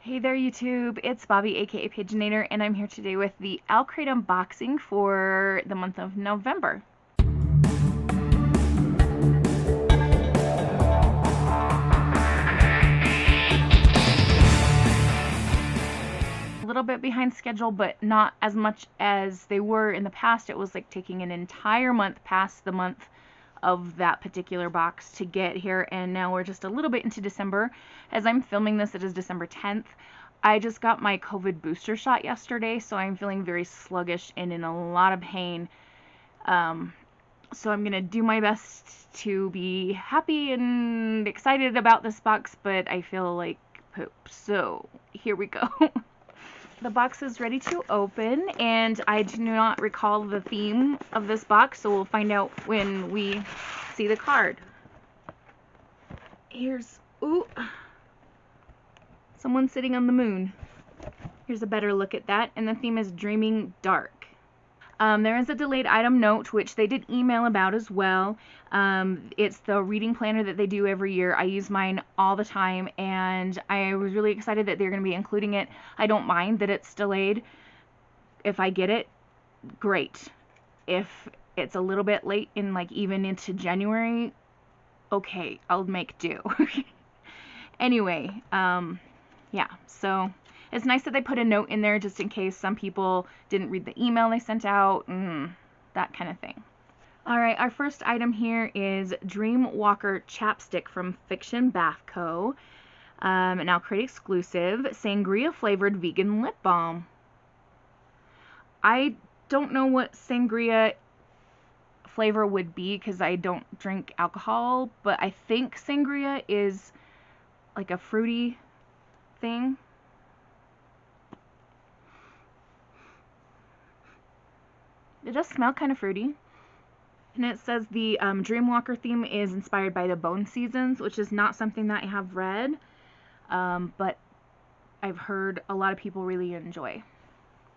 Hey there YouTube, it's Bobi aka Paginator, and I'm here today with the Owlcrate unboxing for the month of November. A little bit behind schedule, but not as much as they were in the past. It was like taking an entire month past the month of that particular box to get here, and now we're just a little bit into December. As I'm filming this, it is December 10th. I just got my COVID booster shot yesterday, so I'm feeling very sluggish and in a lot of pain. So I'm gonna do my best to be happy and excited about this box, but I feel like poop. So here we go. The box is ready to open, and I do not recall the theme of this box, so we'll find out when we see the card. Here's, ooh, someone sitting on the moon. Here's a better look at that, and the theme is Dreaming Dark. There is a delayed item note, which they did email about as well. It's the reading planner that they do every year. I use mine all the time, and I was really excited that they're going to be including it. I don't mind that it's delayed. If I get it, great. If it's a little bit late in, like, even into January, okay, I'll make do. Anyway, yeah, so it's nice that they put a note in there just in case some people didn't read the email they sent out, that kind of thing. Alright, our first item here is Dream Walker Chapstick from Fiction Bath Co. An Owlcrate exclusive, sangria flavored vegan lip balm. I don't know what sangria flavor would be because I don't drink alcohol, but I think sangria is like a fruity thing. It does smell kind of fruity. And it says the Dreamwalker theme is inspired by the Bone Seasons, which is not something that I have read, but I've heard a lot of people really enjoy.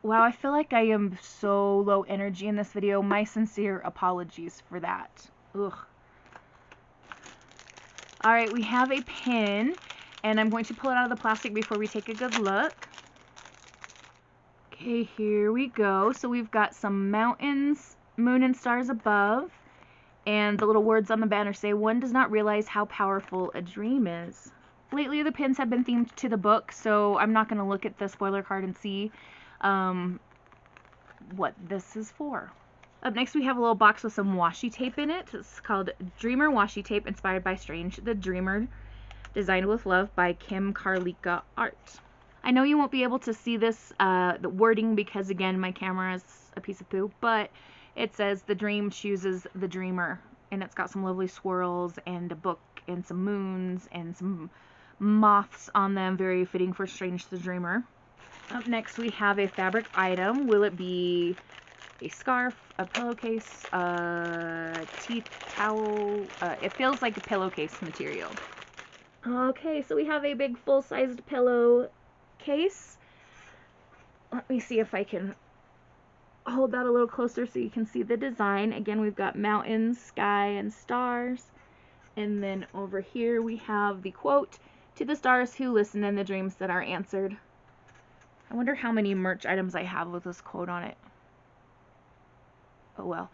Wow, I feel like I am so low energy in this video. My sincere apologies for that. Ugh. Alright, we have a pin, and I'm going to pull it out of the plastic before we take a good look. Okay, here we go. So we've got some mountains, moon and stars above, and the little words on the banner say, "One does not realize how powerful a dream is." Lately the pins have been themed to the book, so I'm not going to look at the spoiler card and see what this is for. Up next we have a little box with some washi tape in it. It's called Dreamer Washi Tape, inspired by Strange the Dreamer, designed with love by Kim Karlika Art. I know you won't be able to see this, the wording, because again my camera is a piece of poo, but it says "The dream chooses the dreamer," and it's got some lovely swirls and a book and some moons and some moths on them, very fitting for Strange the Dreamer. Up next we have a fabric item. Will it be a scarf, a pillowcase, a teeth towel? It feels like a pillowcase material. Okay, so we have a big full-sized pillow case. Let me see if I can hold that a little closer so you can see the design. Again, we've got mountains, sky, and stars. And then over here we have the quote, "To the stars who listen and the dreams that are answered." I wonder how many merch items I have with this quote on it. Oh well.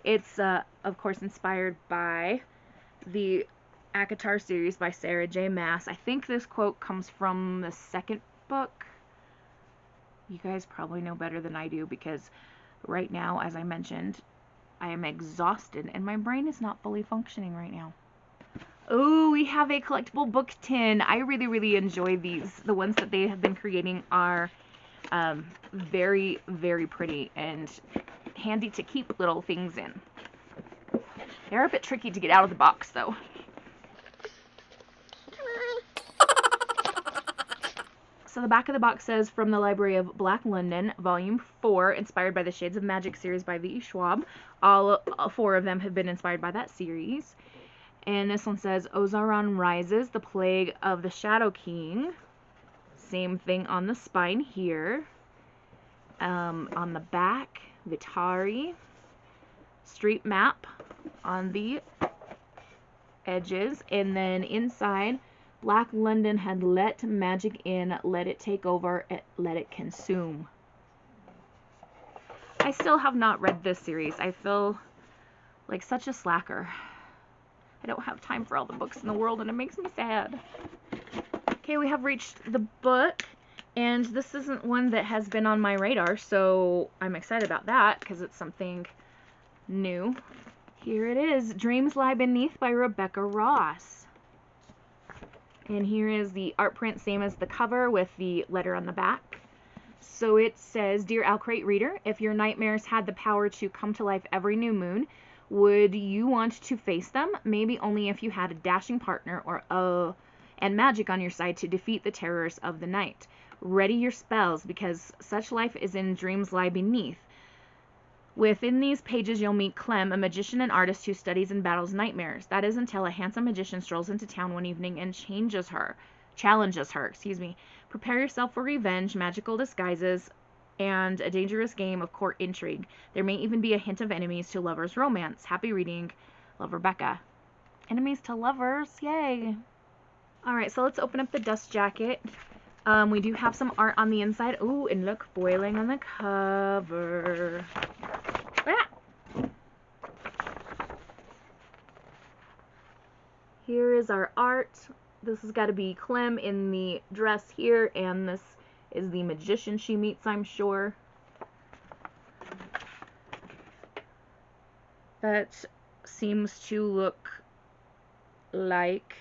It's, of course, inspired by the ACOTAR series by Sarah J. Maas. I think this quote comes from the second book. You guys probably know better than I do, because right now, as I mentioned, I am exhausted and my brain is not fully functioning right now. Oh, we have a collectible book tin. I really, really enjoy these. The ones that they have been creating are very, very pretty and handy to keep little things in. They're a bit tricky to get out of the box, though. So the back of the box says, "From the Library of Black London, Volume 4, inspired by the Shades of Magic series by V.E. Schwab." All 4 of them have been inspired by that series. And this one says, "Ozaron Rises, the Plague of the Shadow King." Same thing on the spine here. On the back, Vitari. Street map on the edges. And then inside, Black London had let magic in, let it take over, let it consume. I still have not read this series. I feel like such a slacker. I don't have time for all the books in the world, and it makes me sad. Okay, we have reached the book, and this isn't one that has been on my radar, so I'm excited about that because it's something new. Here it is, Dreams Lie Beneath by Rebecca Ross. And here is the art print, same as the cover, with the letter on the back. So it says, Dear Owlcrate reader, if your nightmares had the power to come to life every new moon, would you want to face them? Maybe only if you had a dashing partner and magic on your side to defeat the terrors of the night. Ready your spells, because such life is in Dreams Lie Beneath. Within these pages you'll meet Clem, a magician and artist who studies and battles nightmares. That is until a handsome magician strolls into town one evening and challenges her. Prepare yourself for revenge, magical disguises, and a dangerous game of court intrigue. There may even be a hint of enemies to lovers romance. Happy reading, Love, Rebecca. Enemies to lovers, yay! Alright, so let's open up the dust jacket. We do have some art on the inside. Ooh, and look, foiling on the cover. Ah! Here is our art. This has got to be Clem in the dress here, and this is the magician she meets, I'm sure. That seems to look like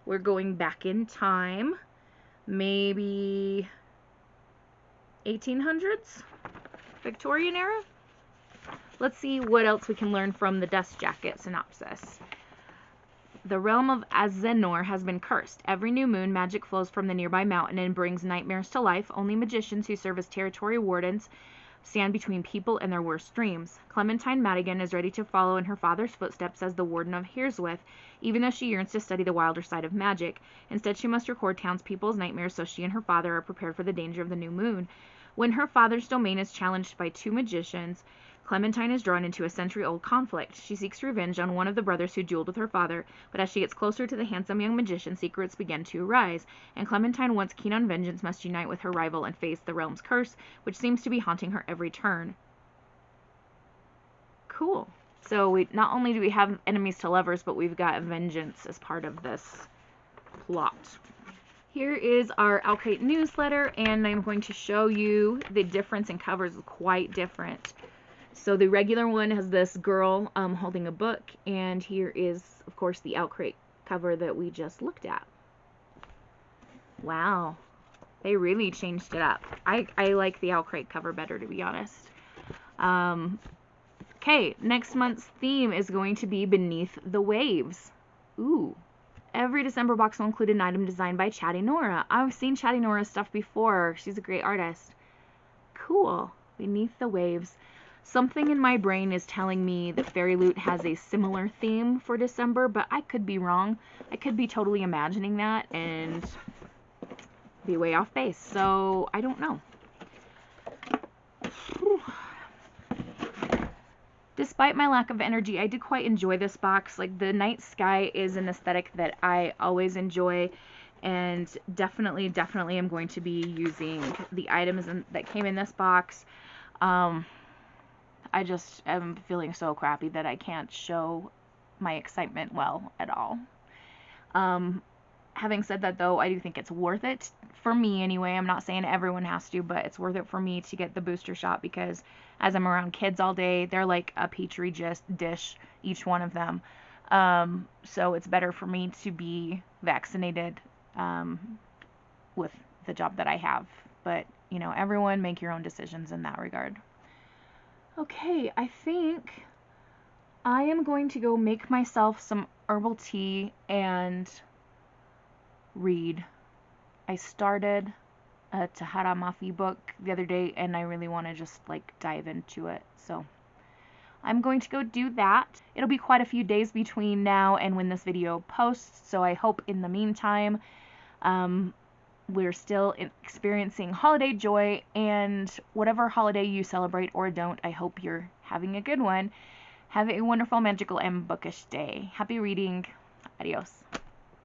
we're going back in time. Maybe 1800s? Victorian era? Let's see what else we can learn from the dust jacket synopsis. The realm of Azenor has been cursed. Every new moon, magic flows from the nearby mountain and brings nightmares to life. Only magicians who serve as territory wardens stand between people and their worst dreams. Clementine Madigan is ready to follow in her father's footsteps as the warden of Hereswith, even though she yearns to study the wilder side of magic. Instead, she must record townspeople's nightmares so she and her father are prepared for the danger of the new moon. When her father's domain is challenged by two magicians, Clementine is drawn into a century-old conflict. She seeks revenge on one of the brothers who dueled with her father, but as she gets closer to the handsome young magician, secrets begin to arise, and Clementine, once keen on vengeance, must unite with her rival and face the realm's curse, which seems to be haunting her every turn. Cool. So not only do we have enemies to lovers, but we've got vengeance as part of this plot. Here is our Owlcrate newsletter, and I'm going to show you the difference in covers. Quite different. So the regular one has this girl holding a book, and here is, of course, the Owlcrate cover that we just looked at. Wow, they really changed it up. I like the Owlcrate cover better, to be honest. Okay, next month's theme is going to be Beneath the Waves. Ooh. Every December box will include an item designed by Chatty Nora. I've seen Chatty Nora's stuff before. She's a great artist. Cool. Beneath the Waves. Something in my brain is telling me that Fairy Loot has a similar theme for December, but I could be wrong. I could be totally imagining that and be way off base, so I don't know. Despite my lack of energy, I did quite enjoy this box. Like, the night sky is an aesthetic that I always enjoy, and definitely am going to be using the items that came in this box. I just am feeling so crappy that I can't show my excitement well at all. Having said that, though, I do think it's worth it for me anyway. I'm not saying everyone has to, but it's worth it for me to get the booster shot, because as I'm around kids all day, they're like a petri dish, each one of them. So it's better for me to be vaccinated with the job that I have. But, you know, everyone make your own decisions in that regard. Okay, I think I am going to go make myself some herbal tea and read. I started a Tahara Mafi book the other day, and I really want to just like dive into it. So I'm going to go do that. It'll be quite a few days between now and when this video posts, so I hope in the meantime we're still experiencing holiday joy, and whatever holiday you celebrate or don't, I hope you're having a good one. Have a wonderful, magical, and bookish day. Happy reading. Adios.